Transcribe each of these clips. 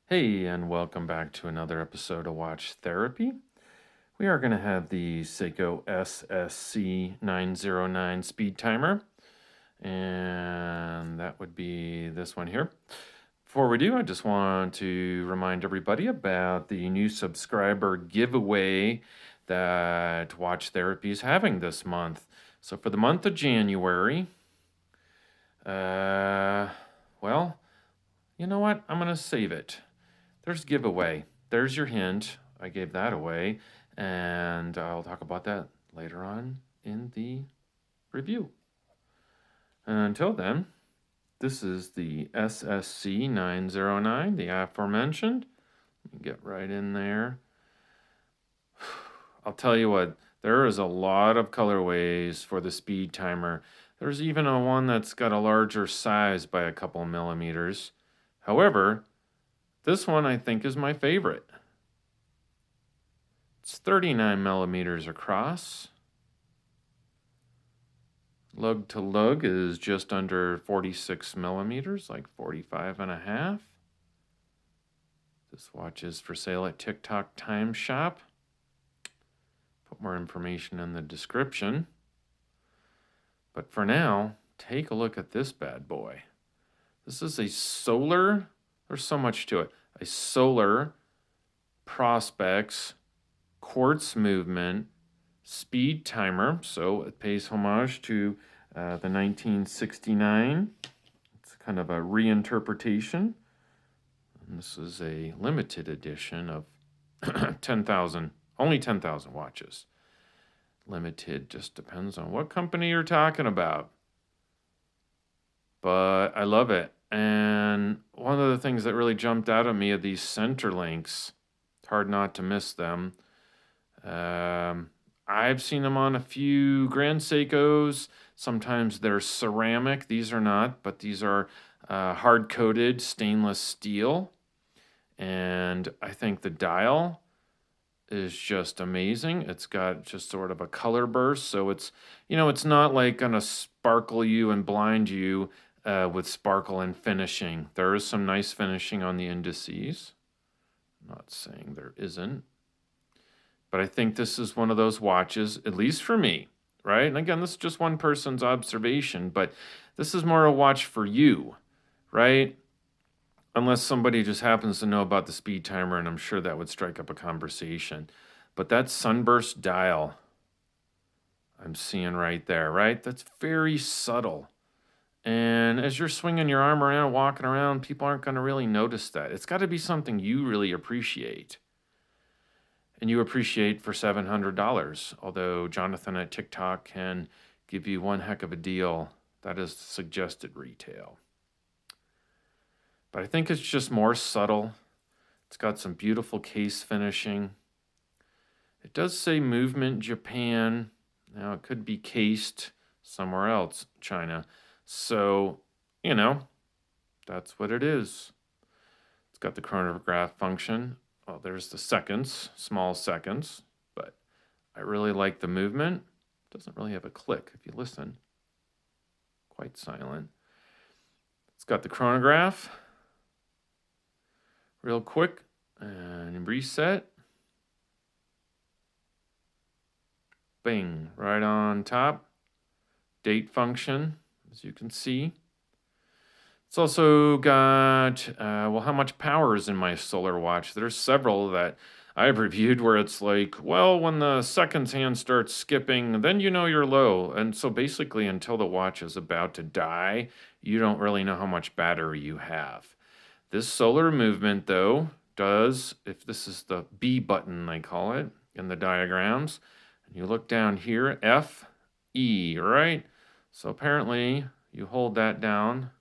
Hey, and welcome back to another episode of Watch Therapy. We are going to have the Seiko SSC909 Speedtimer, and that would be this one here. Before we do, I just want to remind everybody about the new subscriber giveaway that Watch Therapy is having this month. So for the month of January, well, you know what? I'm going to save it. There's giveaway. There's your hint. I gave that away, and I'll talk about that later on in the review. And until then, this is the SSC909, the aforementioned. Let me get right in there. I'll tell you what, there is a lot of colorways for the Speedtimer. There's even a one that's got a larger size by a couple millimeters. However, this one I think is my favorite. It's 39 millimeters across. Lug to lug is just under 46 millimeters, like 45 and a half. This watch is for sale at TikTok Time Shop. Put more information in the description. But for now, take a look at this bad boy. This is a solar, there's so much to it, a solar Prospex quartz movement Speedtimer. So it pays homage to the 1969. It's kind of a reinterpretation. And this is a limited edition of 10,000, only 10,000 watches. Limited just depends on what company you're talking about. But I love it. And one of the things that really jumped out at me are these center links. It's hard not to miss them. I've seen them on a few Grand Seikos. Sometimes they're ceramic. These are not, but these are hard-coated stainless steel. And I think the dial is just amazing. It's got just sort of a color burst. So it's, it's not like going to sparkle you and blind you with sparkle and finishing. There is some nice finishing on the indices. I'm not saying there isn't. But I think this is one of those watches, at least for me, right? And again, this is just one person's observation, but this is more a watch for you, right? Unless somebody just happens to know about the Speedtimer, and I'm sure that would strike up a conversation. But that sunburst dial I'm seeing right there, right? That's very subtle. And as you're swinging your arm around, walking around, people aren't going to really notice that. It's got to be something you really appreciate. And you appreciate for $700, although Jonathan at TikTok can give you one heck of a deal. That is suggested retail. But I think it's just more subtle. It's got some beautiful case finishing. It does say Movement Japan. Now, it could be cased somewhere else, China. So, that's what it is. It's got the chronograph function. Well, there's the seconds, small seconds, but I really like the movement. It doesn't really have a click if you listen. Quite silent. It's got the chronograph. Real quick, and reset. Bing, right on top. Date function, as you can see. It's also got, how much power is in my solar watch? There's several that I've reviewed where it's like, well, when the seconds hand starts skipping, then you know you're low. And so basically, until the watch is about to die, you don't really know how much battery you have. This solar movement, though, does, if this is the B button, they call it, in the diagrams, and you look down here, F, E, right? So apparently, you hold that down,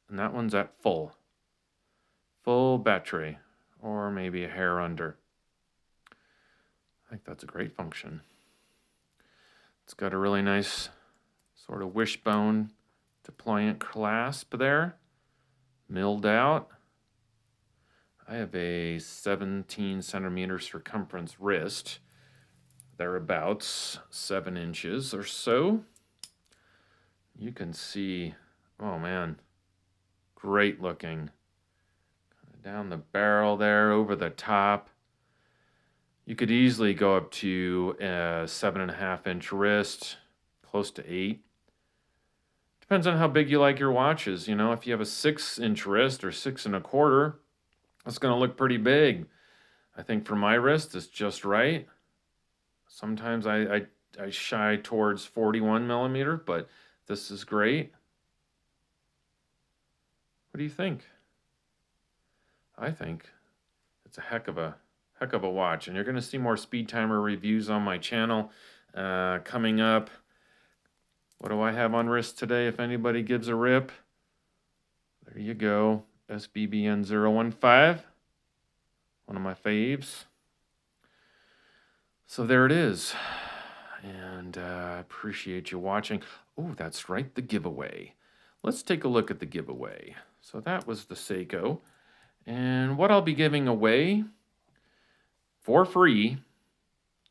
and that one's at full battery, or maybe a hair under. I think that's a great function. It's got a really nice sort of wishbone deployant clasp there, milled out. I have a 17 centimeter circumference wrist, thereabouts 7 inches or so. You can see, oh man, great looking down the barrel there, over the top. You could easily go up to a 7.5-inch wrist, close to 8. Depends on how big you like your watches. You know, if you have a 6-inch wrist or 6.25, that's going to look pretty big. I think for my wrist, it's just right. Sometimes I shy towards 41 millimeter, but this is great. What do you think? I think it's a heck of a watch, and you're going to see more Speedtimer reviews on my channel coming up. What do I have on wrist today? If anybody gives a rip, there you go. SBBN015, one of my faves. So there it is, and I appreciate you watching. Oh, that's right, the giveaway. Let's take a look at the giveaway. So that was the Seiko, and what I'll be giving away for free,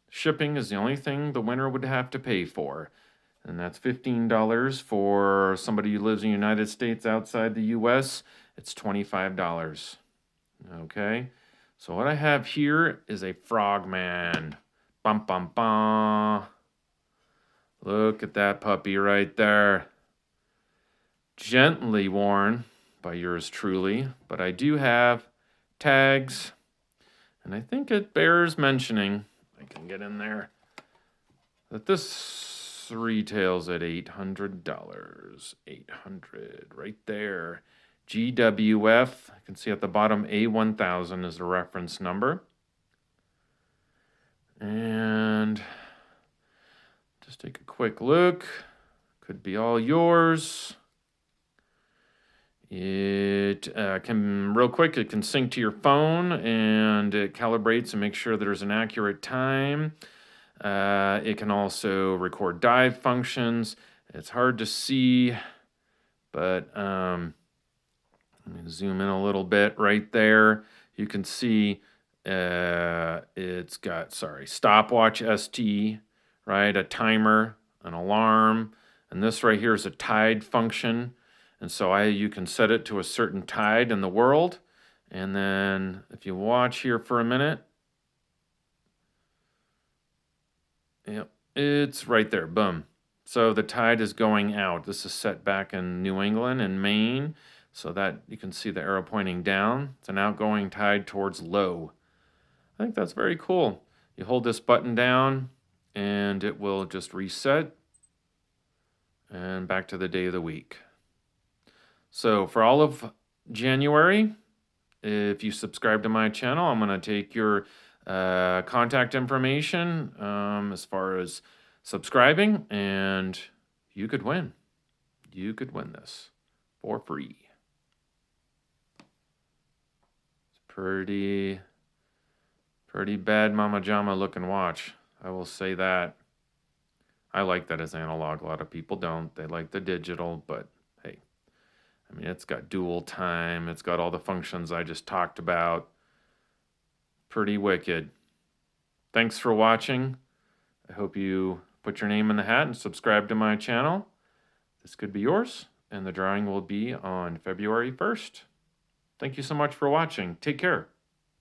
shipping is the only thing the winner would have to pay for, and that's $15 for somebody who lives in the United States outside the US. It's $25. Okay, so what I have here is a Frogman. Bum, bum, bum. Look at that puppy right there. Gently worn by yours truly, but I do have tags, and I think it bears mentioning, I can get in there, that this retails at $800. $800 right there. GWF, I can see at the bottom A1000 is the reference number. And just take a quick look. Could be all yours. It can, real quick, it can sync to your phone, and it calibrates and makes sure there's an accurate time. It can also record dive functions. It's hard to see, but let me zoom in a little bit right there. You can see it's got, stopwatch ST, right? A timer, an alarm, and this right here is a tide function. And so you can set it to a certain tide in the world. And then if you watch here for a minute, yep, it's right there, boom. So the tide is going out. This is set back in New England and Maine, so that you can see the arrow pointing down. It's an outgoing tide towards low. I think that's very cool. You hold this button down and it will just reset and back to the day of the week. So for all of January, if you subscribe to my channel, I'm going to take your contact information as far as subscribing, and you could win. You could win this for free. It's pretty bad Mama Jama looking watch. I will say that. I like that as analog. A lot of people don't. They like the digital, but hey, I mean, it's got dual time. It's got all the functions I just talked about. Pretty wicked. Thanks for watching. I hope you put your name in the hat and subscribe to my channel. This could be yours, and the drawing will be on February 1st. Thank you so much for watching. Take care.